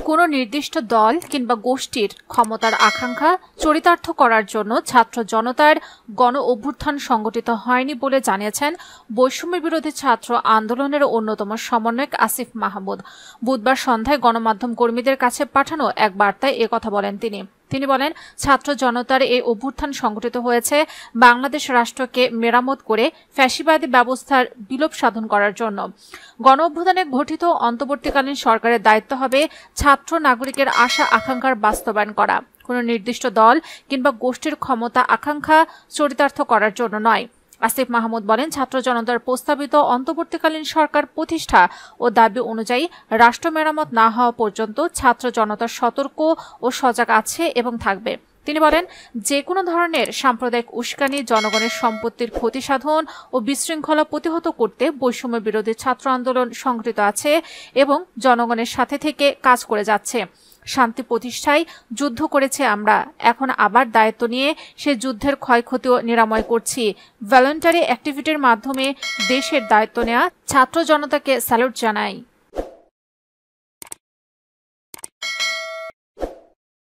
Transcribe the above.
কোনো নির্দিষ্ট দল কিংবা গোষ্ঠীর ক্ষমতার আকাঙ্ক্ষা চরিতার্থ করার জন্য ছাত্র জনতার গণ অভ্যুত্থান সংগঠিত হয়নি বলে জানিয়েছেন বৈষম্য বিরোধী ছাত্র আন্দোলনের অন্যতম সমন্বয়ক আসিফ মাহমুদ। বুধবার সন্ধ্যায় গণমাধ্যম কর্মীদের কাছে পাঠানো এক বার্তায় একথা বলেন তিনি বলেন, ছাত্র জনতার এই অভ্যুত্থান সংগঠিত হয়েছে বাংলাদেশ রাষ্ট্রকে মেরামত করে ফ্যাসিবাদী ব্যবস্থার বিলোপ সাধন করার জন্য। গণ অভ্যুত্থানে গঠিত অন্তর্বর্তীকালীন সরকারের দায়িত্ব হবে ছাত্র নাগরিকের আশা আকাঙ্ক্ষার বাস্তবায়ন করা, কোনো নির্দিষ্ট দল কিংবা গোষ্ঠীর ক্ষমতা আকাঙ্ক্ষা চরিতার্থ করার জন্য নয়। আসিফ মাহমুদ বলেন, ছাত্র জনতার প্রস্তাবিত অন্তর্বর্তীকালীন সরকার প্রতিষ্ঠা ও দাবি অনুযায়ী রাষ্ট্র মেরামত না হওয়া পর্যন্ত ছাত্র জনতা সতর্ক ও সজাগ আছে এবং থাকবে। তিনি বলেন, যে কোনো ধরনের সাম্প্রদায়িক উস্কানি, জনগণের সম্পত্তির ক্ষতি সাধন ও বিশৃঙ্খলা প্রতিহত করতে বৈষম্য বিরোধী ছাত্র আন্দোলন সংগঠিত আছে এবং জনগণের সাথে থেকে কাজ করে যাচ্ছে। শান্তি প্রতিষ্ঠায় যুদ্ধ করেছে আমরা, এখন আবার দায়িত্ব নিয়ে সে যুদ্ধের ক্ষয়ক্ষতিও নিরাময় করছি। ভলান্টারি অ্যাক্টিভিটির মাধ্যমে দেশের দায়িত্ব নেওয়া ছাত্র জনতাকে স্যালুট জানাই।